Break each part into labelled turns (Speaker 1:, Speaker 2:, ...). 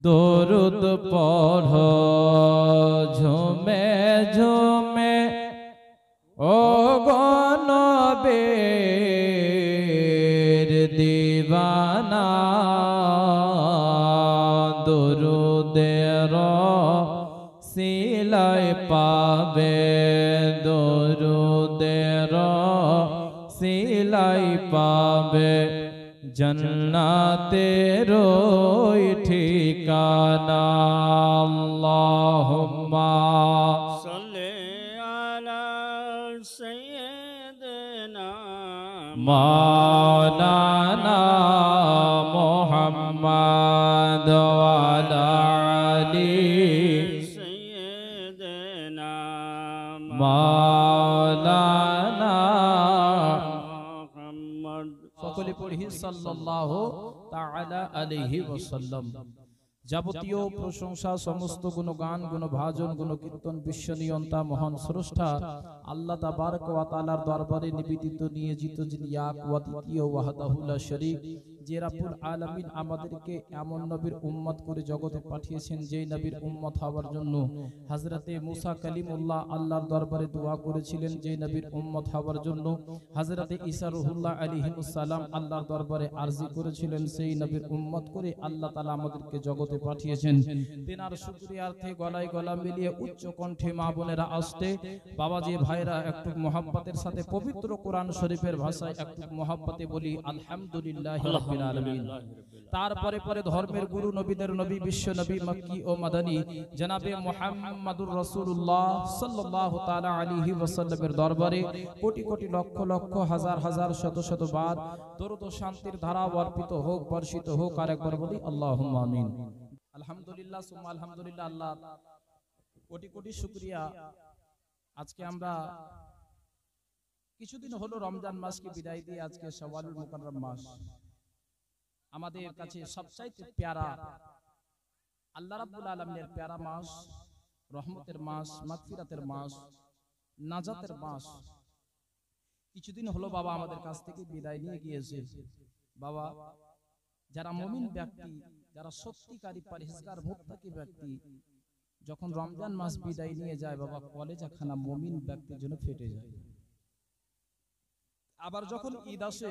Speaker 1: দরুদ পড়ো ঝুমে ঝুমে ও গো নবীর দিওয়ানা, দরুদের সিলাই পাবে, দরুদের সিলাই পাবে, জন্নাতের ওই ঠিকানা। আল্লাহুম্মা
Speaker 2: সাল্লি আলা সাইয়্যিদিনা
Speaker 1: মাওলানা মুহাম্মদ ওয়া আলা আলি
Speaker 2: সাইয়্যিদিনা
Speaker 1: মাওলানা।
Speaker 2: মুহাম্মদ।
Speaker 1: সকলে পড়ি সাল্লাল্লাহু তাআলা আলাইহি ওয়াসাল্লাম। যাবতীয় প্রশংসা, সমস্ত গুণগান, গুণভাজন, গুণকীর্তন বিশ্বনিয়ন্তা মহান স্রষ্টা আল্লাহ তাবারক ওয়া তাআলার দরবারে নিবেদিত নিয়োজিত, যিনি এক ওয়া দ্বিতীয় ওয়াহদাহু লা শরীক, যে রাব্বুল আলামিন আমাদেরকে এমন নবীর উম্মত করে জগতে পাঠিয়েছেন, যেই নবীর উম্মত হওয়ার জন্য হযরতে মুসা কালিমুল্লাহ আল্লাহর দরবারে দোয়া করেছিলেন, যেই নবীর উম্মত হওয়ার জন্য হযরতে ঈসা রূহুল্লাহ আলাইহিস সালাম আল্লাহর দরবারে আরজি করেছিলেন, সেই নবীর উম্মত করে আল্লাহ তাআলা আমাদেরকে জগতে পাঠিয়েছেন। তেনার শুকরিয়ার্থে গলায় গলা মিলিয়ে উচ্চ কণ্ঠে মা বোনেরা আসতে, বাবাজি ভাইরা একটু মোহাব্বতের সাথে পবিত্র কোরআন শরীফের ভাষায় একটু মোহাব্বতে বলি আলহামদুলিল্লাহি রাব্বিল আলামিন। তারপরে পরে ধর্মের গুরু, নবীদের নবী, বিশ্ব নবী, মক্কি ও মাদানী জনাবে মুহাম্মাদুর রাসূলুল্লাহ সাল্লাল্লাহু তাআলা আলাইহি ওয়াসাল্লামের দরবারে কোটি কোটি লক্ষ লক্ষ হাজার হাজার শত শত বার দরুদ ও শান্তির ধারা অর্পিত হোক, বর্ষিত হোক। আর একবার বলি আল্লাহুম্মা আমিন। আলহামদুলিল্লাহ সুম্মা আলহামদুলিল্লাহ, আল্লাহ কোটি কোটি শুকরিয়া। আজকে আমরা কিছুদিন হলো রমজান মাসকে বিদায় দিয়ে আজকে শাওয়ালুল মুকাররম মাস আমাদের কাছে সবচাইতে প্যারা, আল্লাহ রাব্বুল আলামিনের প্যারা মাস, রহমতের মাস, মাগফিরাতের মাস, নাজাতের মাস। কিছুদিন হলো বাবা আমাদের কাছ থেকে বিদায় নিয়ে গিয়েছে। বাবা, যারা মুমিন ব্যক্তি, যারা সত্যিকারী পরহেজগার মুত্তাকি ব্যক্তি, যখন রমজান মাস বিদায় নিয়ে যায় বাবা, কলেজাখানা মুমিন ব্যক্তির জন্য ফেটে যায়। আবার যখন ঈদ আসে,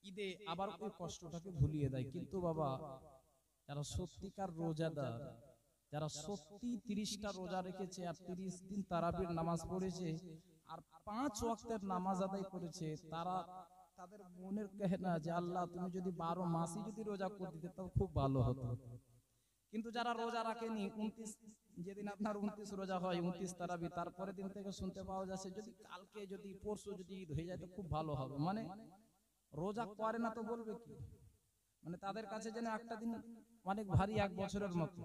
Speaker 1: ঈদে আবার ওই কষ্টটাকে ভুলিয়ে দেয়। কিন্তু বাবা, যারা সত্যিকার রোজাদার, যারা সত্যি 30টা রোজা রেখেছে আর 30 দিন তারাবির নামাজ পড়েছে আর 5 ওয়াক্তের নামাজ আদায় করেছে, তাদের মনের কেহনা যে আল্লাহ তুমি যদি 12 মাসই যদি রোজা করে দিতে তাও খুব ভালো হতো। কিন্তু যারা রোজা রাখেনি, 29 যেদিন আপনার 29 রোজা হয়, 29 তারাবি, তারপরে দিন থেকে শুনতে পাওয়া যাচ্ছে যদি কালকে যদি পরশু যদি ঈদ হয়ে যায় তো খুব ভালো হবে। মানে রোজা করে না তো বলবে কি, মানে তাদের কাছে যেন একটা দিন অনেক ভারী 1 বছরের মতো।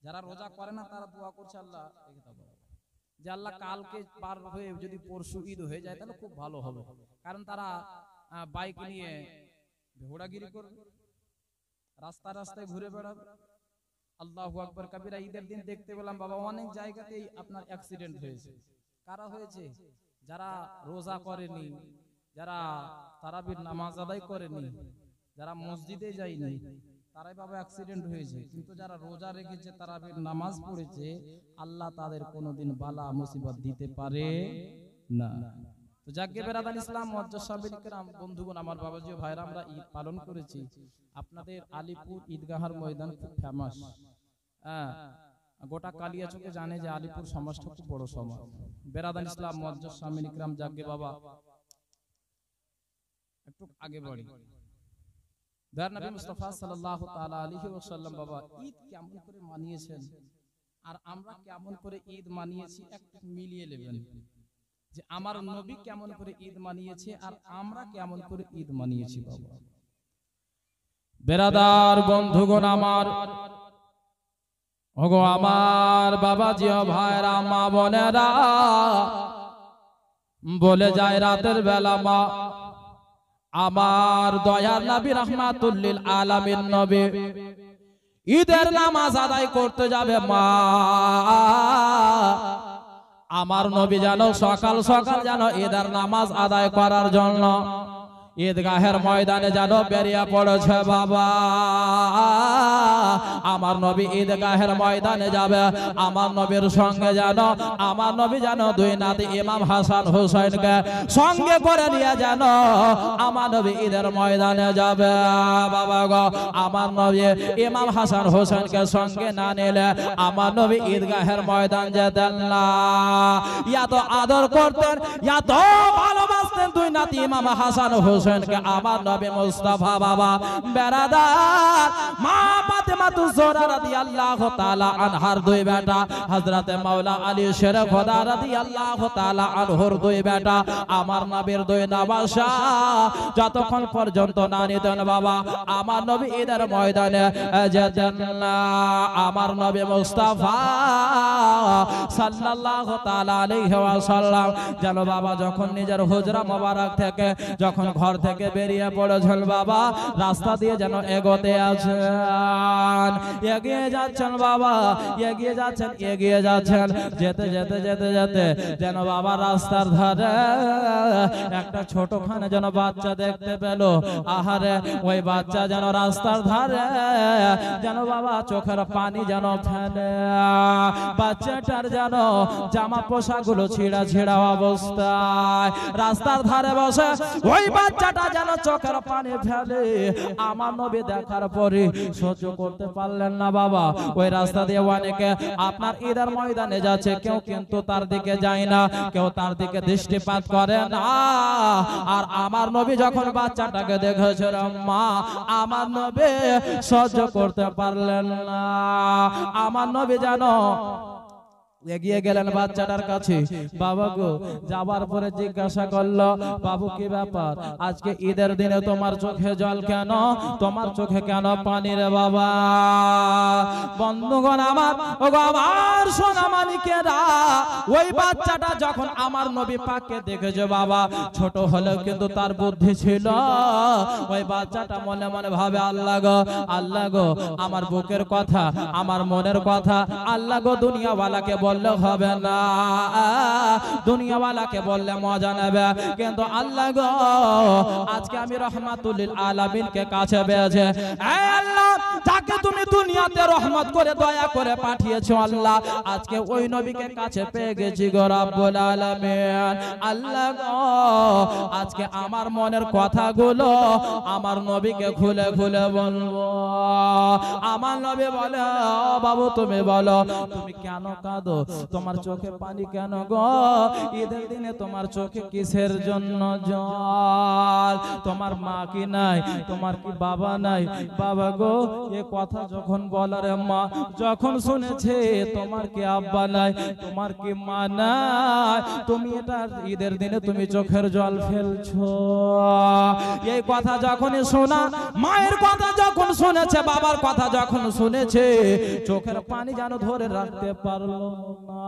Speaker 1: যারা রোজা করে না তারা দোয়া করছে আল্লাহ যে আল্লাহ কালকে পার হয়ে যদি পরশু ঈদ হয়ে যায় তাহলে খুব ভালো হবে। কারণ তারা বাইক নিয়ে ঘোড়াগিরি করবে, রাস্তা রাস্তায় ঘুরে বেড়াবে। আল্লাহু আকবার কবিরা। ঈদের দিন দেখতে পেলাম বাবা অনেক জায়গাতেই আপনার অ্যাক্সিডেন্ট হয়েছে। কারা হয়েছে? যারা রোজা করেনি, যারা তারাবির নামাজ আদায় করেনি, যারা মসজিদে যায়নি, তারাই বাবা অ্যাক্সিডেন্ট হয়েছে। কিন্তু যারা রোজা রেখেছে, তারাবির নামাজ পড়েছে, আল্লাহ তাদের কোনোদিন বালা মুসিবত দিতে পারে না। তো জাগে বেরাদান ইসলাম মুআজ্জাজ সাহাবায়ে কেরাম, বন্ধুগণ, আমার বাবাজি ভাইরা, আমরা ঈদ পালন করেছি। আপনাদের আলিপুর ঈদগাহার ময়দান খুব ফেমাস। গোটা কালিয়াচকে জানে যে আলিপুর সমাজটা খুব বড় সমাজ। বেরাদান ইসলাম মুআজ্জাজ সাহাবায়ে কেরাম, জাগে বাবা একটু আগে বাড়ি। দয়ার নবী মুস্তাফা সাল্লাল্লাহু তাআলা আলাইহি ওয়াসাল্লাম বাবা ঈদ কেমন করে মানিয়েছেন আর আমরা কেমন করে ঈদ মানিয়েছি একটু মিলিয়ে নেবেন যে আমার নবী কেমন করে ঈদ মানিয়েছে আর আমরা কেমন করে ঈদ মানিয়েছি। বাবা বেরাদার বন্ধুগণ আমার, ওগো আমার বাবাজি ও ভাইরা, মা বোনেরা, বলে যায় রাতের বেলা মা আমার দয়ার নবী রাহমাতুল লিল আলামিন নবী ঈদের নামাজ আদায় করতে যাবে। মা আমার নবী যেন সকাল সকাল যেন ঈদের নামাজ আদায় করার জন্য ঈদগাহের ময়দানে যেন বেরিয়ে পড়েছে। বাবা আমার নবী ঈদগাহের ময়দানে যাবে, আমার নবীর সঙ্গে যেন আমার নবী যেন দুই নাতি ইমাম হাসান হুসাইনকে সঙ্গে করে নিয়ে যেন আমার নবী ঈদের ময়দানে যাবে। বাবা গো, আমার নবী ইমাম হাসান হুসাইনকে সঙ্গে না নিলে আমার নবী ঈদগাহের ময়দান যেতেন না। এত আদর করতেন, এত ভালোবাসতেন দুই নাতি ইমাম হাসান হুসাইনকে আমার নবী মুস্তাফা। বাবা বেরাদার, মা ফাতেমাতুজ জোহরা রাদিয়াল্লাহু তাআলা আনহার দুই বেটা, হযরতে মাওলা আলী শেরে খোদা রাদিয়াল্লাহু তাআলা আনহুর দুই বেটা, আমার নবীর দুই নবাসা যতক্ষণ পর্যন্ত না নিতেন বাবা আমার নবী ঈদের ময়দানে যেতেন না। আমার নবী মুস্তাফা সাল্লাল্লাহু তাআলা আলাইহি ওয়াসাল্লাম যেন বাবা যখন নিজের হুজরা মোবারক থেকে যখন ঘর থেকে বেরিয়ে পড়েছেন বাবা, রাস্তা দিয়ে যেন এগোতে আছেন, এগিয়ে যাচ্ছেন বাবা, এগিয়ে যাচ্ছেন, এগিয়ে যাচ্ছেন, যেতে যেতে যেতে যেতে যেন বাবা রাস্তার ধারে একটা ছোটখানে যেন বাচ্চা দেখতে পেল। আহারে, ওই বাচ্চা যেন রাস্তার ধারে যেন বাবা চোখের পানি যেন ফেলে, বাচ্চাটার যেন জামা পোশাকগুলো ছিঁড়া ছিঁড়া অবস্থায় রাস্তার ধারে বসে ওই বাচ্চাটা যেন চোখের পানি ফেলে। আমার নবী দেখার পরে সহ্য করতে পারলেন না বাবা। ওই রাস্তা দিয়ে অনেকে আপনার ঈদের ময়দানে যাচ্ছে, কেউ কিন্তু তার দিকে যায় না, কেউ তার দিকে দৃষ্টিপাত করে না। আর আমার নবী যখন বাচ্চাটাকে দেখেছেন মা, আমার নবী সহ্য করতে পারলেন না। আমার নবী জানো এগিয়ে গেলেন বাচ্চাটার কাছে। বাবা গো, যাবার পরে জিজ্ঞাসা করলো, বাবু কি ব্যাপার, আজকে ঈদের দিনে তোমার চোখে জল কেন, তোমার চোখে কেন পানি রে বাবা? বন্ধুগণ আমার, ও গো আমার সোনা মানিকেরা, ওই বাচ্চাটা যখন আমার নবী পাককে দেখেছে বাবা, ছোট হলেও কিন্তু তার বুদ্ধি ছিল। ওই বাচ্চাটা মনে মনে ভাবে, আল্লাহ গো, আল্লাহ গো, আমার বুকের কথা, আমার মনের কথা আল্লাহ গো দুনিয়াওয়ালাকে বললে হবে না, দুনিয়াওয়ালাকে বললে মজা নেবে, কিন্তু আল্লাহ গো আজকে আমি রহমাতুল লিল আলামিনকে কাছে পেয়েছে। আল্লাহ, যাকে তুমি দুনিয়াতে রহমত করে দয়া করে পাঠিয়েছো আল্লাহ, আজকে ওই নবীকে কাছে পেয়ে গেছি গো রব্বুল আলামিন। আল্লাহ গো, আজকে আমার মনের কথাগুলো আমার নবীকে খুলে খুলে বলবো। আমার নবী বলে, বাবু তুমি বলো, তুমি কেন কাঁদো, তোমার চোখে পানি কেন গো? ঈদের দিনে তোমার চোখে কিসের জন্য জল? তোমার মা কি নাই, তোমার কি বাবা নাই? বাবা গো, এ কথা যখন বলার মা যখন শুনেছে তোমার কি আব্বা নাই, তোমার কি মা নাই, তুমি এটা ঈদের দিনে তুমি চোখের জল ফেলছো। এই কথা যখনই শোনা, মায়ের কথা যখন শুনেছে, বাবার কথা যখন শুনেছে, চোখের পানি যেন ধরে রাখতে পারলো না।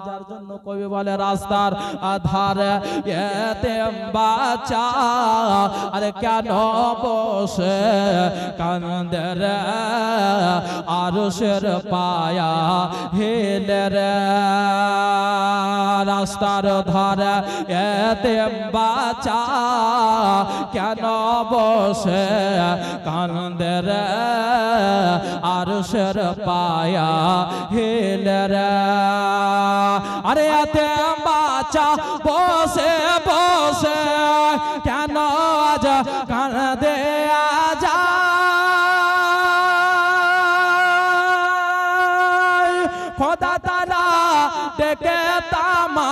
Speaker 1: যার জন্য কবি বলে, রাস্তার ধারে এতিম বাচ্চা আরে কেন বসে কান্দে রে, আরশের পায়া হেলে রে। রাস্তার ধারে এতিম বাচ্চা কেন বসে কান্দে রে, আরশের পায়া হেলে রে। আরে এতিম বাচ্চা বসে বসে কেন আজ কান্দে আজা, খোদা তাআলা ডেকে তামা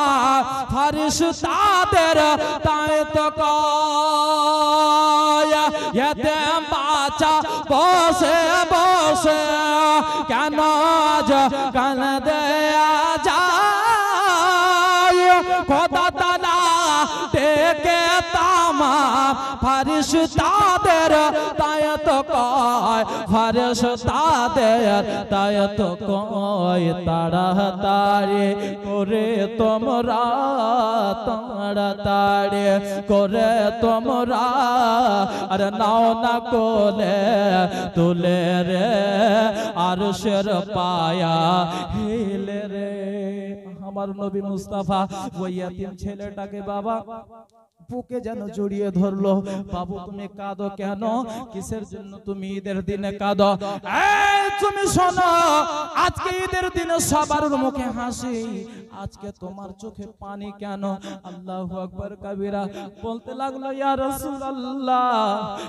Speaker 1: ফেরেশতাদের তাই তো কয়, এতিম বাচ্চা বসে বসে কেন আজ কান্দে যায়, খোদা তাআলা ডেকে তামা ফেরেশতাদের তাই তো কয়, ফেরেশতাদের তাই তো কয়, তাড়াতাড়ি করে তোমরা, তাড়াতাড়ি করে তোমরা আর নাও না কোলে তুলে রে, আরশের পায়া হিলে রে। আমার নবী মুস্তাফা ওই ইয়াতিম ছেলেটাকে বাবা বুকে যেন জড়িয়ে ধরলো। বাবু তুমি কাঁদো কেন? কিসের জন্য তুমি ঈদের দিনে কাঁদো? এই তুমি শোনো, আজকে ঈদের দিনে সবার মুখে হাসি, আজকে তোমার চোখে পানি কেন? আল্লাহু আকবার কাবীরা। বলতে লাগলো ইয়া রাসূলুল্লাহ,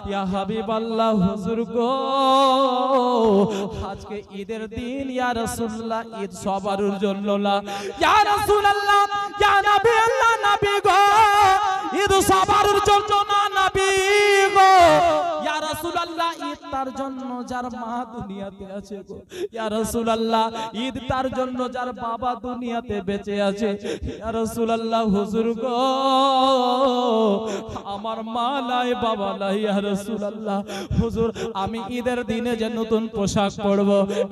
Speaker 1: ইয়া হাবিবাল্লাহ, হুজুর গো, আজকে ঈদের দিন ইয়া রাসূলুল্লাহ, ঈদ সবার জন্য না। ইয়া রাসূলুল্লাহ, ইয়া নবী আল্লাহ, নবী গো, ঈদ সবার জন্য না নবী গো। ইয়া রাসূলুল্লাহ, ঈদ তার জন্য যার মা দুনিয়াতে আছে গো। ইয়া রাসূলুল্লাহ, ঈদ তার জন্য যার বাবা দুনিয়াতে বেঁচে আছে। ইয়া রাসূলুল্লাহ, হুজুর গো, আমার মা নাই, বাবা নাই। ইয়া রাসূলুল্লাহ, হুজুর আমি ঈদের দিনে যে নতুন পোশাক পরব,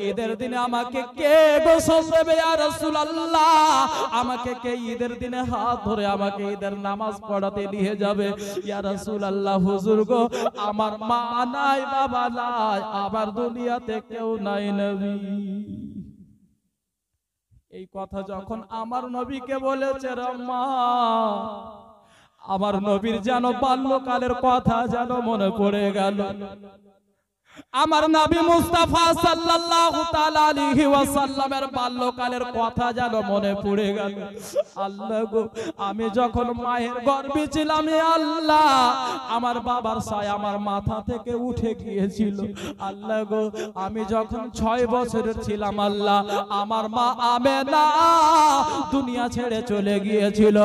Speaker 1: ঈদের দিনে আমাকে কে গোসল দেবে? ইয়া রাসূলুল্লাহ, আমাকে কে ঈদের দিনে হাত ধরে আমাকে ঈদের নামাজ পড়াতে নিয়ে যাবে? ইয়া রাসূলুল্লাহ, হুজুর গো, আমার মা নাই, বাবা নাই, আবার দুনিয়াতে কেউ নাই নবী। এই কথা যখন আমার নবীকে বলেছে রে মা, আমার নবীর যেন বাল্যকালের কথা যেন মনে পড়ে গেল। আমার নবী মুস্তাফা সাল্লাল্লাহু তাআলা আলাইহি ওয়াসাল্লামের বাল্যকালের কথা যেন মনে পড়ে গেল। আল্লাহ গো, আমি যখন মায়ের গর্ভে ছিলাম, আল্লাহ আমার বাবার ছায়া আমার মাথা থেকে উঠে গিয়েছিল। আল্লাহ গো, আমি যখন 6 বছরের ছিলাম, আল্লাহ আমার মা আমেনা দুনিয়া ছেড়ে চলে গিয়েছিল।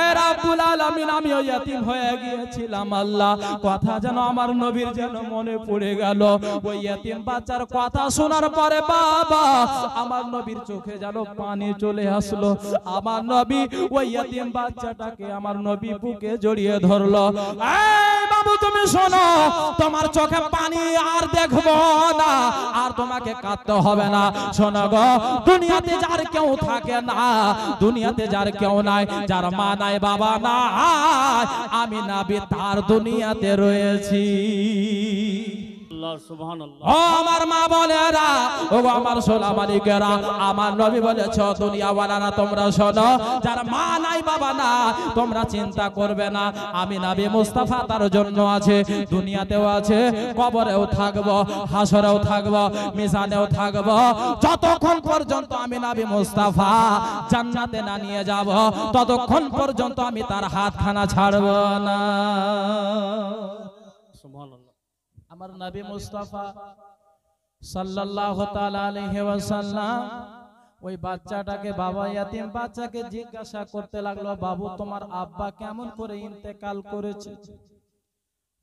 Speaker 1: এ রাব্বুল আলামিন, আমি ইয়াতীম হয়ে গিয়েছিলাম। আল্লাহ কথা যেন আমার নবীর যেন মনে পড়ে গেল। ওই ইয়াতীম বাচ্চার কথা শোনার পরে বাবা আমার নবীর চোখে যেন পানি চলে আসলো। আমার নবী ওই ইয়াতীম বাচ্চাটাকে আমার নবী বুকে জড়িয়ে ধরলো। এই বাবু তুমি শোনো, তোমার চোখে পানি আর দেখবো না, আর তোমাকে কাঁদতে হবে না। শোনো গো, দুনিয়াতে যার কেউ থাকে না, দুনিয়াতে যার কেউ নাই, যার মা নাই, বাবা নাই, আমি নবী তার দুনিয়াতে রয়েছি। আমার মা বলেরা, ও আমার সোনা মালিকেরা, আমার নবী বলেছ দুনিয়াওয়ালারা তোমরা শোনো, যার মা নাই, বাবা না, তোমরা চিন্তা করবে না, আমি নবী মুস্তাফা তার জন্য আছে, দুনিয়াতেও আছে, কবরেও থাকবো, হাসরেও থাকবো, মিজানেও থাকবো, যতক্ষণ পর্যন্ত আমি নবী মুস্তাফা জান্নাতে না নিয়ে যাব, ততক্ষণ পর্যন্ত আমি তার হাতখানা ছাড়ব না। সুবহানাল্লাহ। আমার নবী মুস্তাফা সাল্লাল্লাহু তাআলা আলাইহি ওয়াসাল্লাম ওই বাচ্চাটাকে, বাবা ইয়াতীম বাচ্চাকে জিজ্ঞাসা করতে লাগলো, বাবু তোমার আব্বা কেমন করে ইন্তেকাল করেছে?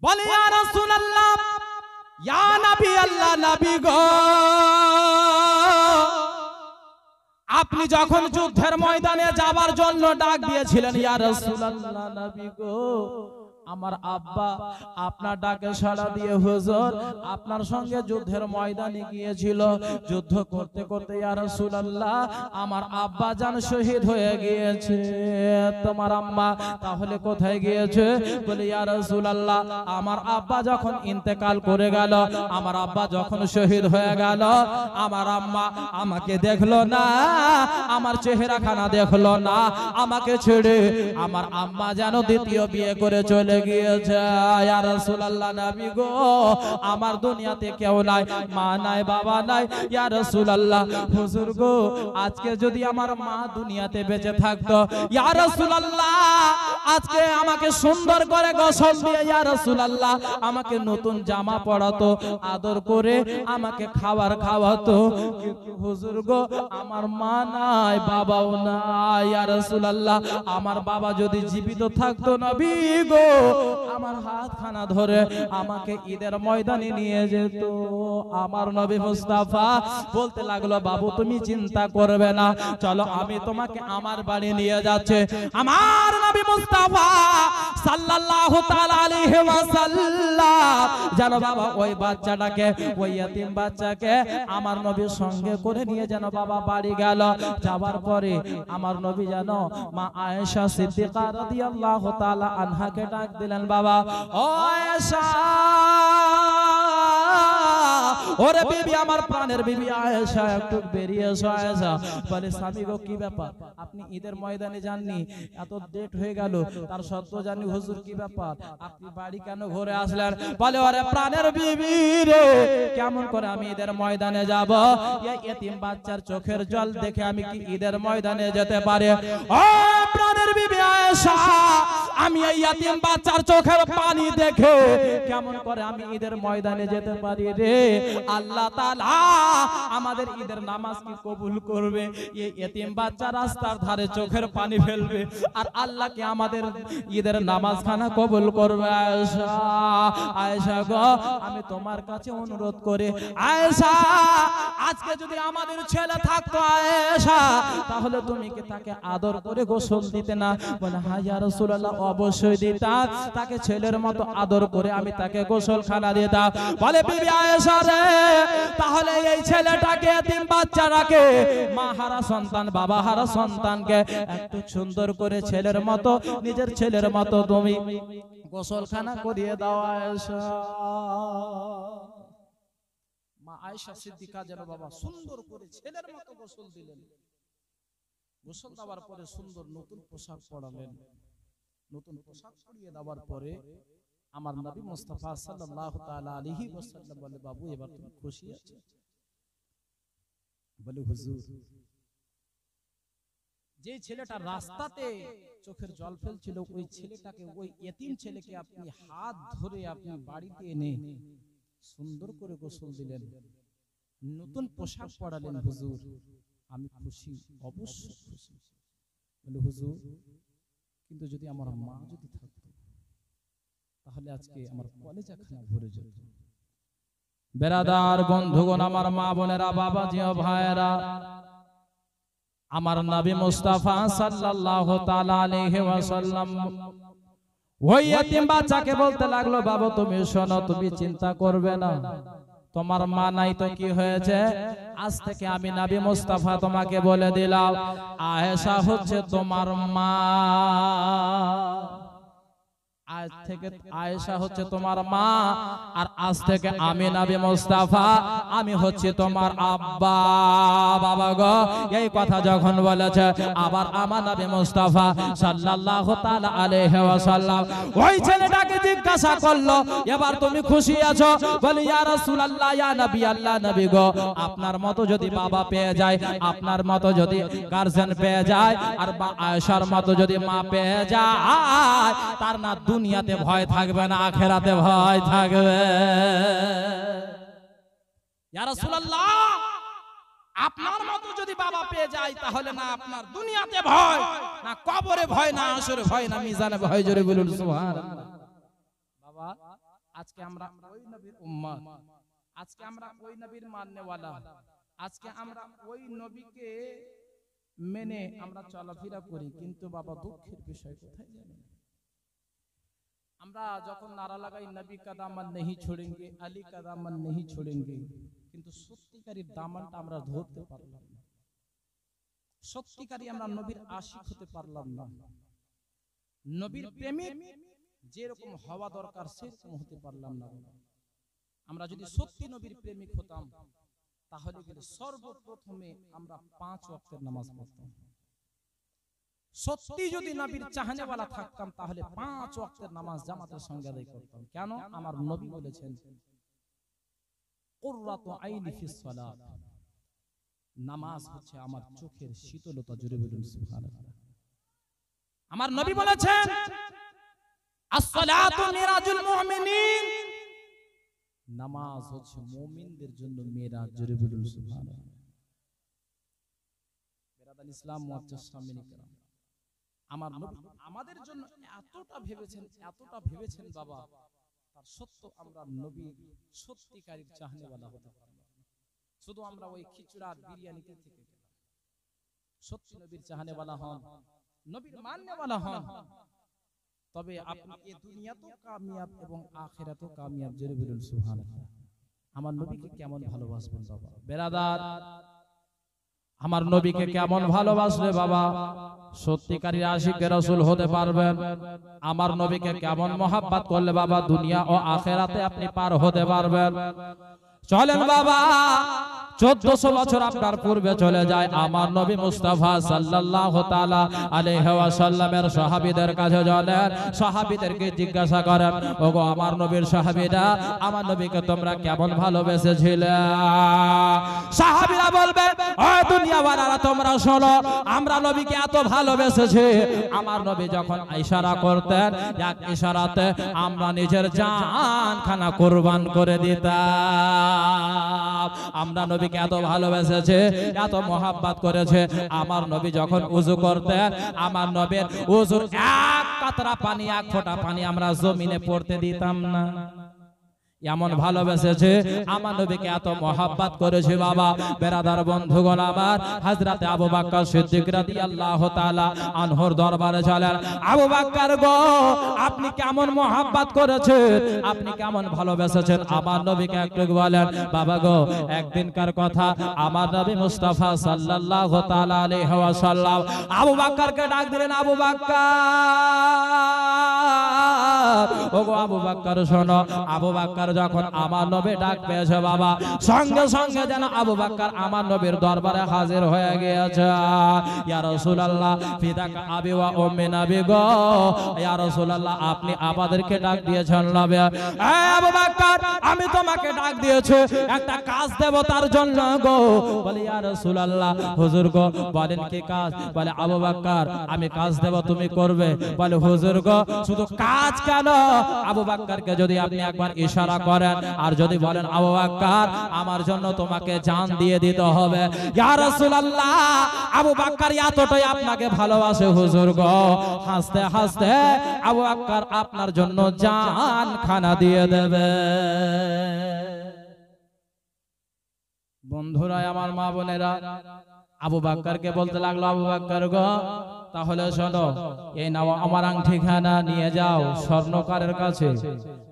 Speaker 1: বলে ইয়া রাসূলুল্লাহ, ইয়া নবী আল্লাহ, নবী গো, আপনি যখন যুদ্ধের ময়দানে যাবার জন্য ডাক দিয়েছিলেন, ইয়া রাসূলুল্লাহ, নবী গো, আমার আব্বা আপনার ডাকে সাড়া দিয়ে হুজুর আপনার সঙ্গে যুদ্ধের ময়দানে গিয়েছিল। যুদ্ধ করতে করতে ইয়া রাসূলুল্লাহ আমার আব্বা জান শহীদ হয়ে গিয়েছে। তোমার আম্মা তাহলে কোথায় গিয়েছে? বলে ইয়া রাসূলুল্লাহ আমার আব্বা যখন ইন্তেকাল করে গেল, আমার আব্বা যখন শহীদ হয়ে গেল, আমার আম্মা আমাকে দেখলো না, আমার চেহারাখানা দেখলো না, আমাকে ছেড়ে আমার আম্মা যেন দ্বিতীয় বিয়ে করে চলে গিয়েছে। ইয়া রাসূলুল্লাহ, নবী গো, আমার দুনিয়াতে কেউ নাই, মা নাই, বাবা নাই। ইয়া রাসূলুল্লাহ, হুজুর গো, আজকে যদি আমার মা দুনিয়াতে বেঁচে থাকতো, ইয়া রাসূলুল্লাহ আজকে আমাকে সুন্দর করে গোসল দিয়ে ইয়া রাসূলুল্লাহ আমাকে নতুন জামা পরাতো, আদর করে আমাকে খাবার খাওয়াতো। কিন্তু হুজুর গো, আমার মা নাই, বাবাও নাই। ইয়া রাসূলুল্লাহ আমার বাবা যদি জীবিত থাকতো, নবী গো, আমার হাতখানা ধরে আমাকে ঈদের ময়দানে নিয়ে যেত। আমার নবী মুস্তাফা বলতে লাগলো, বাবু তুমি চিন্তা করবে না, চলো আমি তোমাকে আমার বাড়ি নিয়ে যাচ্ছি। আমার নবী মুস্তাফা সাল্লাল্লাহু তাআলা আলাইহি ওয়াসাল্লাম জানো বাবা ওই বাচ্চাটাকে, ওই ইয়াতীম বাচ্চাকে আমার নবীর সঙ্গে করে নিয়ে যেন বাবা বাড়ি গেল। যাবার পরে আমার নবী জানো মা আয়েশা সিদ্দিকা রাদিয়াল্লাহু তাআলা আনহাকে ডাক দিলেন, বাবা ও আয়েশা, ও ওরে বিবি আমার প্রাণের বিবি আয়েশা একটু বেরিয়ে এসো আয়েশা। বলে স্বামী গো কি ব্যাপার, আপনি ঈদের ময়দানে যাননি, এত ডেট হয়ে গেল, তার সত্ত্বেও জানি হুজুর কি ব্যাপার, আপনি বাড়ি কেন ঘুরে আসলেন? বলে ওরে প্রাণের বিবি রে, কেমন করে আমি ঈদের ময়দানে যাব? এই এতিম বাচ্চার চোখের জল দেখে আমি কি ঈদের ময়দানে যেতে পারি? ও প্রাণের বিবি আয়েশা, আমি এই এতিম বাচ্চার চোখের পানি দেখে কেমন করে আমি ঈদের ময়দানে যেতে পারি রে? আল্লাহ তাআলা আমাদের ঈদের নামাজ কি কবুল করবে? এই এতিম বাচ্চা রাস্তার ধারে চোখের পানি ফেলবে, আর আল্লাহ কি আমাদের ঈদের নামাজ খানা কবুল করবে? আয়েশা, আয়েশা গো, আমি তোমার কাছে অনুরোধ করি আয়েশা, আজকে যদি আমাদের ছেলে থাকতো আয়েশা, তাহলে তুমি কি তাকে আদর করে গোসল দিতে না? বলে হ্যাঁ ইয়া রাসূলুল্লাহ, অবশ্যই দিতাম, তাকে ছেলের মতো আদর করে আমি তাকে গোসল খানা দিতাম। বলে বিবি আয়েশা রে, তাহলে এই ছেলেটাকে এতিম বাচ্চাটাকে, মা হারা সন্তান বাবা হারা সন্তানকে একটু সুন্দর করে ছেলের মতো, নিজের ছেলের মতো তুমি গোসল খানা করিয়ে দাও আয়েশা। মা আয়েশা সিদ্দিকা যেন বাবা সুন্দর করে ছেলের মতো গোসল দিলেন। গোসল দেওয়ার পরে সুন্দর নতুন পোশাক পরালেন। নতুন পোশাক পরিয়ে দেওয়ার পরে আমার নবী মুস্তাফা সাল্লাল্লাহু তাআলা আলাইহি ওয়াসাল্লাম বলে, বাবু এবার তুমি খুশি আছো? বলে হুজুর, যে ছেলেটা রাস্তাতে চোখের জল ফেলছিল, ওই ছেলেটাকে, ওই এতিম ছেলেকে আপনি হাত ধরে আপনি বাড়িতে এনে সুন্দর করে গোসল দিলেন, নতুন পোশাক পরালেন, হুজুর আমি খুশি, অবশ্যই খুশি। বলে হুজুর, কিন্তু যদি আমার মা যদি থাকতো, তাহলে আজকে আমার কলেজা খানা ভরে যেত। বেরাদার বন্ধুগণ, আমার মা বোনেরা, বাবাজি ও ভাইয়েরা, আমার নবী মুস্তাফা সাল্লাল্লাহু তাআলা আলাইহি ওয়াসাল্লাম ওই এতিম বাচ্চাকে বলতে লাগলো, বাবা তুমি শোনো, তুমি চিন্তা করবে না, তোমার মা নাই তো কি হয়েছে, আজ থেকে আমি নবী মুস্তাফা তোমাকে বলে দিলাম, আয়েশা হচ্ছে তোমার মা। আজ থেকে আয়েশা হচ্ছে তোমার মা, আর আজ থেকে আমি নবী মুস্তাফা, আমি হচ্ছে তোমার আব্বা। বাবা গো, এই কথা যখন বলেছে, আবার আমার নবী মুস্তাফা সাল্লাল্লাহু তাআলা আলাইহি ওয়াসাল্লাম ওই ছেলেটাকে জিজ্ঞাসা করলো, এবার তুমি খুশি আছো? বলে ইয়া রাসূলুল্লাহ, ইয়া নবী আল্লাহ, নবী গো, আপনার মতো যদি বাবা পেয়ে যায়, আপনার মতো যদি গার্জিয়ান পেয়ে যায়, আর আয়েশার মতো যদি মা পেয়ে যায়, তার না দুনিয়াতে ভয় থাকবে না, আখেরাতে ভয় থাকবে। ইয়া রাসূলুল্লাহ, আপনার মতো যদি বাবা পেয়ে যায়, তাহলে না আপনার দুনিয়াতে ভয়, না কবরে ভয়, না হাসরে ভয়, না মিজানে ভয়। জোরে বলুন সুবহানাল্লাহ। বাবা, আজকে আমরা ওই নবীর উম্মত, আজকে আমরা ওই নবীর মাননেওয়ালা, আজকে আমরা ওই নবীকে মেনে আমরা চলাফেরা করি, কিন্তু বাবা দুঃখের বিষয় কোথায় জানেন? আমরা যখন নারা লাগাই নবী কা দামান नहीं छोड़ेंगे, আলী কা দামান नहीं छोड़ेंगे, কিন্তু সত্যিকারের দামানটা আমরা ধরতে পারলাম না। সত্যিকারী আমরা নবীর আশিক হতে পারলাম না। নবীর প্রেমিক যেরকম হওয়া দরকার সেরকম হতে পারলাম না। আমরা যদি সত্যি নবীর প্রেমিক হতাম, তাহলে কিন্তু সর্বপ্রথমে আমরা 5 ওয়াক্তের নামাজ পড়তাম। সত্যি যদি নবীর চাহনেওয়ালা থাকতাম, তাহলে 5 ওয়াক্তের নামাজ জামাতের সঙ্গে আদায় করতাম। কেন? আমার নবী বলেছেন, কুররাতু আইনি ফিস সালাত, নামাজ হচ্ছে আমার চোখের শীতলতা। জোরে বলুন সুবহানাল্লাহ। আমার নবী বলেছেন, আস-সালাতু মিরাজুল মুমিনিন, নামাজ হচ্ছে মুমিনদের জন্য মিরাজ। জোরে বলুন সুবহানাল্লাহ। বেরাদান ইসলাম মুআজ্জাজ সামিন کرام, আমার নবী আমাদের জন্য এতটা ভেবেছেন বাবা, তার সত্য আমরা নবী সত্যিকারী চাহনেওয়ালা হতে পারলাম না। শুধু আমরা ওই খিচুড়া আর বিরিয়ানিতে থেকে গেলাম। সত্যি নবীর চাহনেওয়ালা হন, নবীর মাননেওয়ালা হন, তবে আপনি এই দুনিয়াতেও কামিয়াব এবং আখিরাতেও কামিয়াব। জোরে বলুন সুবহানাল্লাহ। আমার নবীকে কেমন ভালোবাসবেন বাবা? বেরাদার, আমার নবীকে কেমন ভালোবাসলে বাবা সত্যিকারী আশিকে রাসূল হতে পারবেন? আমার নবীকে কেমন মহব্বত করলে বাবা দুনিয়া ও আখিরাতে আপনি পার হতে পারবেন?
Speaker 3: চলেন বাবা 1400 বছর আপনার পূর্বে চলে যায়, আমার নবী মুস্তাফা সাল্লাল্লাহু তাআলা আলাইহি ওয়াসাল্লামের সাহাবীদের কাছে চলেন, সাহাবীদেরকে জিজ্ঞাসা করেন, ওগো আমার নবীর সাহাবীরা, আমার নবীকে তোমরা কেমন ভালোবেসেছিলে? সাহাবীরা বলবে, ও দুনিয়াওয়ালারা তোমরা শোনো, আমরা নবীকে এত ভালোবেসেছি, আমার নবী যখন ইশারা করতেন, এক ইশারাতে আমরা নিজের জানখানা কুরবান করে দিতাম। আমরা নবীকে এত ভালোবেসেছে, এত মোহাব্বত করেছে, আমার নবী যখন উযু করতেন, আমার নবীর উযুর এক কাতরা পানি, এক ফোঁটা পানি আমরা জমিনে পড়তে দিতাম না। এমন ভালোবেসেছে, আমার নবীকে এত মোহাব্বত করেছে বাবা। বেরাদার বন্ধুগণ আমার, হযরতে আবু বকর সিদ্দিক রাদিয়াল্লাহু তাআলা আনহুর দরবারে চলেন। আবু বকর গো, আপনি কেমন মোহাব্বত করেছেন, আপনি কেমন ভালোবেসেছেন আমার নবীকে একটু বলেন। বাবা গো, একদিনকার কথা, আমার নবী মুস্তাফা সাল্লাল্লাহু তাআলা আলাইহি ওয়াসাল্লাম আবু বকরকে ডাক দিলেন, আবু বকর, ওগো আবু বকর শোনো। আবু বকর যখন আমার নবী ডাক পেয়েছে বাবা, সঙ্গে সঙ্গে যেন আবু বকর আমার নবীর দরবারে হাজির হয়ে গিয়েছে। ইয়া রাসূলুল্লাহ ফিদাকা আবি ওয়া উম্মি, নবী গো, ইয়া রাসূলুল্লাহ আপনি আমাদেরকে ডাক দিয়েছেন নবী। এ আবু বকর, আমি তোমাকে ডাক দিয়েছি একটা কাজ দেব তার জন্য গো। বলে ইয়া রাসূলুল্লাহ, হুজুর গো বলেন কি কাজ? বলে আবু বকর, আমি কাজ দেব তুমি করবে। বলে হুজুর গো শুধু কাজ কেন, আবু বকরকে যদি আপনি একবার ইশারা করেন আর যদি বলেন আবু বকর আমার জন্য তোমাকে জান দিয়ে দিতে হবে। ইয়া রাসূলুল্লাহ, আবু বকর এতটাই আপনাকে ভালোবাসে হুজুর গো, হাসতে হাসতে আবু বকর আপনার জন্য জান খানা দিয়ে দেবে। বন্ধুরা আমার, মা বোনেরা, আবু বকরকে বলতে লাগলো, আবু বকর গো তাহলে শোনো, এই নাও আমার আংটিখানা নিয়ে যাও স্বর্ণকারের কাছে।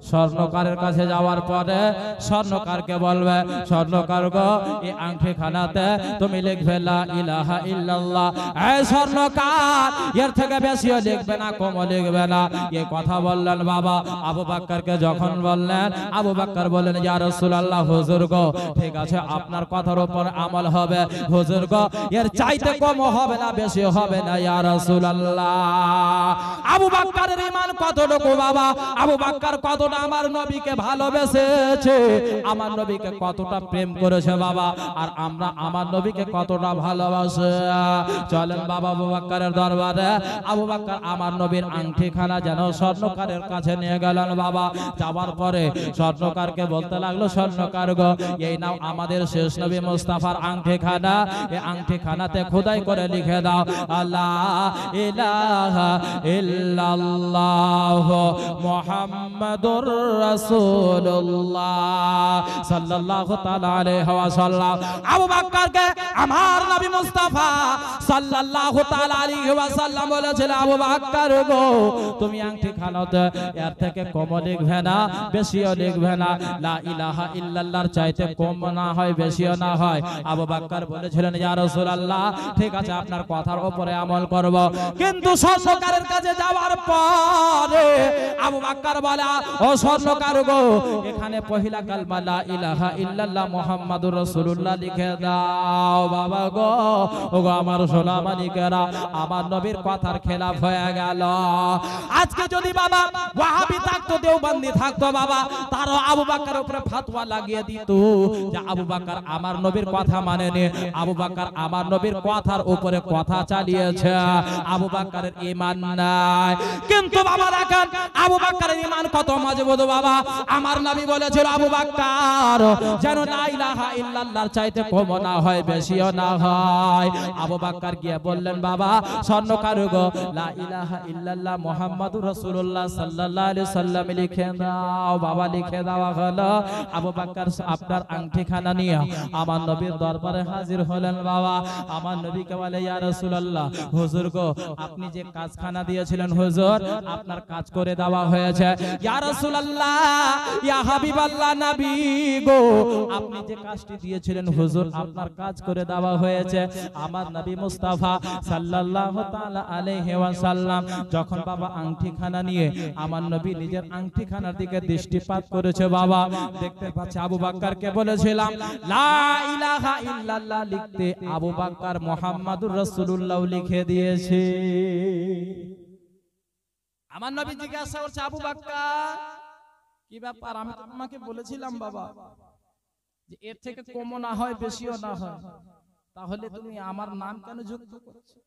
Speaker 3: স্বর্ণকারের কাছে যাওয়ার পরে স্বর্ণকারকে বলবে, স্বর্ণকার গো এই আংটিখানাতে তুমি লিখবে লা ইলাহা ইল্লাল্লাহ। এই স্বর্ণকার, এর থেকে বেশিও লিখবে না, কমও লিখবে না। এই কথা বললেন বাবা আবু বকরকে যখন বললেন, আবু বকর বললেন, ইয়া রাসূলুল্লাহ হুজুর গো ঠিক আছে, আপনার কথার উপর আমল হবে হুজুর গো, এর চাইতে কমও হবে না, বেশি হবে না ইয়া রাসূলুল্লাহ। আবু বকরের ঈমান কতটুকু বাবা, আবু বকর কতটা আমার নবীকে ভালোবেসেছে, আমার নবীকে কতটা প্রেম করেছে বাবা, আর আমরা আমার নবীকে কতটা ভালোবাসে। চলেন বাবা আবু বকরের দরবারে। আবু বকর আমার নবীর আংটিখানা যেন স্বর্ণকারের কাছে নিয়ে গেলেন বাবা। যাওয়ার পরে স্বর্ণকারকে বলতে লাগলো, স্বর্ণকার গো এই নাও আমাদের শেষ নবী মুস্তাফার আংটিখানা, এই আংটিখানাতে খোদাই করে লিখে দাও লা ইলাহা ইল্লাল্লাহ মুহাম্মাদুর রাসূলুল্লাহ সাল্লাল্লাহু তাআলা আলাইহি ওয়াসাল্লাম। আবু বকরকে আমার নবী মুস্তাফা সাল্লাল্লাহু তাআলা আলাইহি ওয়াসাল্লাম বলেছিলেন, আবু বকর গো তুমি আংটিখানাতে এর থেকে কম লিখবে না, বেশিও লিখবে না, লা ইলাহা ইল্লাল্লাহর চাইতে কম না হয়, বেশিও না হয়। আবু বকর বলেছিলেন, ইয়া রাসূলুল্লাহ ঠিক আছে, আপনার কথার উপরে আমল করব। কিন্তু স্বর্ণকারের কাছে যাওয়ার পরে আবু বকর বলে, ও স্বর্ণকার গো এখানে পহিলা কালমা লা ইলাহা ইল্লাল্লাহ মুহাম্মাদুর রাসূলুল্লাহ লিখে দাও। বাবা গো, ও গো আমার সোনা মানিকেরা, আমার নবীর কথার খেলাফ হয়ে গেল। আজকে যদি বাবা ওয়াহাবি থাকতো, দেওবন্দি থাকতো বাবা, তারও আবু বকরের উপরে ফতোয়া লাগিয়ে দিত যে আবু বকর আমার নবীর কথা মানেনি, আবু বকর আমার নবীর কথার উপরে কথা চালিয়েছে, আবু বকরের ঈমান নাই। কিন্তু বাবা দেখেন আবু বকরের ঈমান কত মজবুত বাবা। আমার নবী বলেছিল, আবু বকর যেন লা ইলাহা ইল্লাল্লাহর চাইতে কম না হয়, বেশিও না হয়। আবু বকর গিয়ে বললেন, বাবা স্বর্ণকার গো লা ইলাহা ইল্লাল্লাহ মুহাম্মাদুর রাসূলুল্লাহ সাল্লাল্লাহু আলাইহি সাল্লাম লিখে দাও। বাবা লিখে দেওয়া হলো। আবু বকর আপনার আংটিখানা নিয়ে আমার নবীর দরবারে হাজির হলেন বাবা। আমার নবীকে বলে, ইয়া রাসূলুল্লাহ হুজুর হুজুর গো আপনি যে কাজখানা দিয়েছিলেন হুজুর আপনার কাজ করে দেওয়া হয়েছে। ইয়া রাসূলুল্লাহ ইয়া হাবিবাল্লাহ নবী গো আপনি যে কাজটি দিয়েছিলেন হুজুর আপনার কাজ করে দেওয়া হয়েছে। আমার নবী মুস্তাফা সাল্লাল্লাহু তাআলা আলাইহি ওয়াসাল্লাম যখন বাবা আংটিখানা নিয়ে আমার নবী নিজের আংটিখানার দিকে দৃষ্টিপাত করেছে বাবা দেখতে পাচ্ছে আবু বকরকে বলেছিলাম লা ইলাহা ইল্লাল্লাহ লিখতে আবু বকর মুহাম্মাদুর রাসূলুল্লাহ লিখে দিয়েছে। আমার নবী জিজ্ঞাসা করছে আবু বকর কি ব্যাপার আমি তোমাকে বলেছিলাম বাবা যে এর থেকে কমও না হয় বেশিও না হয় তাহলে তুমি আমার নাম কেন যুক্ত করেছো?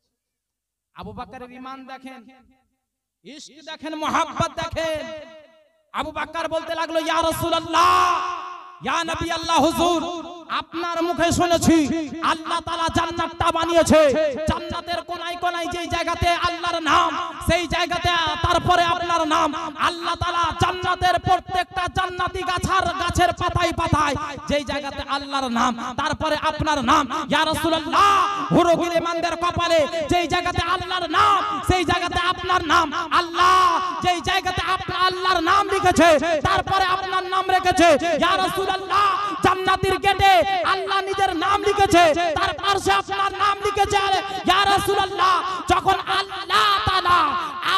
Speaker 3: আবু বকরের ঈমান দেখেন ইশক দেখেন মোহাব্বত দেখেন। আবু বকর বলতে লাগলো ইয়া রাসূলুল্লাহ ইয়া নবী আল্লাহ হুজুর আপনার মুখে শুনেছি আল্লাহ তাআলা জান্নাতটা বানিয়েছে জান্নাতের কোনায় কোনায় যেই জায়গাতে আল্লাহর নাম সেই জায়গাতে তারপরে আপনার নাম আল্লাহ তাআলা জান্নাতের প্রত্যেকটা জান্নাতি গাছের পাতায় পাতায় যেই জায়গাতে আল্লাহর নাম তারপরে আপনার নাম ইয়া রাসূলুল্লাহ হুরগিলেমানদের কপালে যেই জায়গাতে আল্লাহর নাম সেই জায়গাতে আপনার নাম আল্লাহ যেই জায়গাতে আপনার আল্লাহর নাম লিখেছে তারপরে আপনার নাম রেখেছে ইয়া রাসূলুল্লাহ জান্নাতের গেটে আল্লাহ নিজের নাম লিখেছে তার পাশে আপনার নাম লিখেছে ইয়া রাসূলুল্লাহ যখন আল্লাহ তাআলা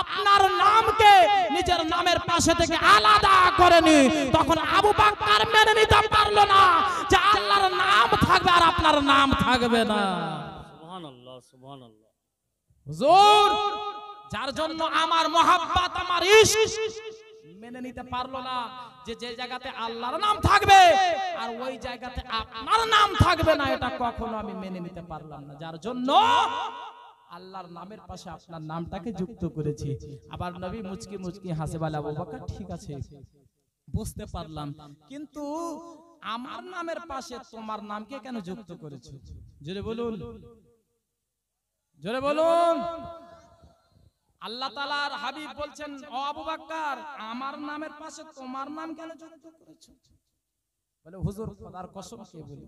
Speaker 3: আপনার নামকে নিজের নামের পাশে থেকে আলাদা করেনি তখন আবু বকর মেনে নিতে পারলো না যে আল্লাহর নাম থাকবে আর আপনার নাম থাকবে না।
Speaker 2: সুবহানাল্লাহ সুবহানাল্লাহ।
Speaker 3: হুজুর যার জন্য আমার মোহাব্বত আমার ইশক মেনে নিতে পারলো না যে যে জায়গাতে আল্লাহর নাম থাকবে আর ওই জায়গাতে আপনার নাম থাকবে না এটা কখনো আমি মেনে নিতে পারলাম না যার জন্য আল্লাহর নামের পাশে আপনার নামটাকে যুক্ত করেছি। আবার নবী মুচকি মুচকি হাসে বলে আবু বকর ঠিক আছে বুঝতে পারলাম কিন্তু আমার নামের পাশে তোমার নামকে কেন যুক্ত করেছো? জোরে বলুন জোরে বলুন। আল্লাহ তাআলার হাবিব বলছেন ও আবু বকর আমার নামের পাশে তোমার নাম কেন যুক্ত করেছো? বলে হুজুর খোদার কসম কে বলি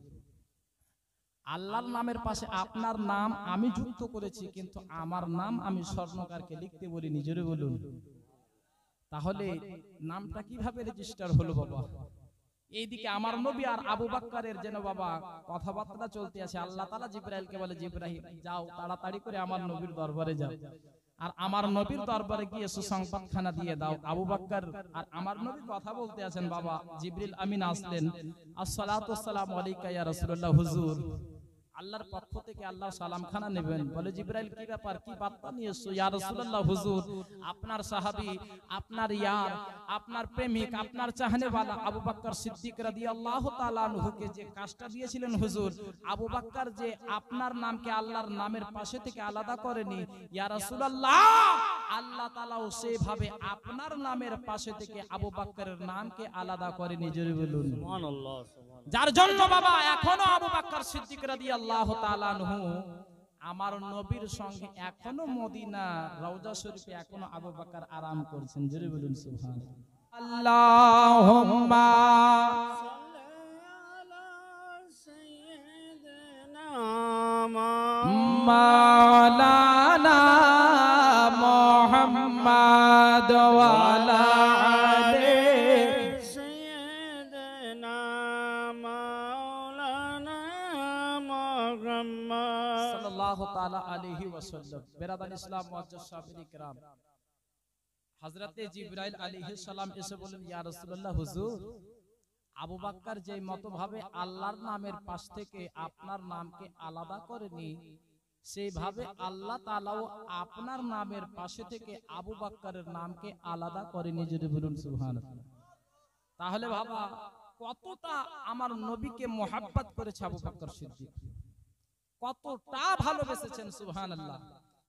Speaker 3: আল্লাহর নামের পাশে আপনার নাম আমি যুক্ত করেছি কিন্তু আমার নাম আমি স্বর্ণকারকে লিখতে বলিনি। জোরে বলুন। তাহলে নামটা কিভাবে রেজিস্টার হলো বাবা? এইদিকে আমার নবী আর আবু বকরের যেন বাবা কথাবার্তা চলতে আছে। আল্লাহ তাআলা জিবরাইলকে বলে জিবরাইল যাও তাড়াতাড়ি করে আমার নবীর দরবারে যাও আর আমার নবীর দরবারে গিয়ে সুসংবাদখানা দিয়ে দাও। আবু বকর আর আমার নবী কথা বলতে আছেন বাবা জিবরিল আমিন আসলেন আসসালাতু ওয়াসসালামু আলাইকা ইয়া রাসূলুল্লাহ হুজুর আল্লাহর পক্ষ থেকে আল্লাহ সালামখানা নেবেন। বলে জিবরাইল কি ব্যাপার কি বার্তা নিয়ে এসেছো? ইয়া রাসূলুল্লাহ হুজুর আপনার সাহাবী আপনার ইয়ার আপনার প্রেমিক আপনার চাহনেওয়ালা আবু বকর সিদ্দিক রাদিয়াল্লাহু তাআলা আনহুকে যে কাজটা দিয়েছিলেন হুজুর আবু বকর যে আপনার নামকে আল্লাহর নামের পাশে থেকে আলাদা করেনি ইয়া রাসূলুল্লাহ আল্লাহ তাআলাও সেভাবে আপনার নামের পাশে থেকে আবু বকরের নামকে আলাদা করেনি। জোরে বলুন
Speaker 2: সুবহানাল্লাহ সুবহানাল্লাহ।
Speaker 3: যার জন্য বাবা এখনো আবু বকর সিদ্দিক রাদিয়াল্লাহু তাআলা আনহু আমার নবীর সঙ্গে এখনো মদিনা রওজা শরীফে এখনো আবু বকর আরাম করছেন। জোরে বলুন সুবহানাল্লাহ। আল্লাহুম্মা মাওলানা মুহাম্মদ ওয়া আলা আলি
Speaker 2: সাইয়্যিদিনা মাওলানা মুহাম্মদ
Speaker 3: সাল্লাল্লাহু তাআলা আলাইহি ওয়াসাল্লাম। বেরাদান ইসলাম মুআজ্জাজ সাহাবায়ে কিরাম হযরতে জিবরাইল আলাইহিস সালাম এসে বলেন ইয়া রাসূলুল্লাহ হুজুর আবু বকর যে মতভাবে আল্লাহর নামের পাশ থেকে আপনার নামকে আলাদা করেনি সেইভাবে আল্লাহ তাআলাও আপনার নামের পাশে থেকে আবু বকরের নামকে আলাদা করেনি। যদি বলুন সুবহানাল্লাহ। তাহলে বাবা কতটা আমার নবীকে মোহাব্বত করেছে আবু বকর সিদ্দিক কতটা ভালোবেসেছেন সুবহানাল্লাহ।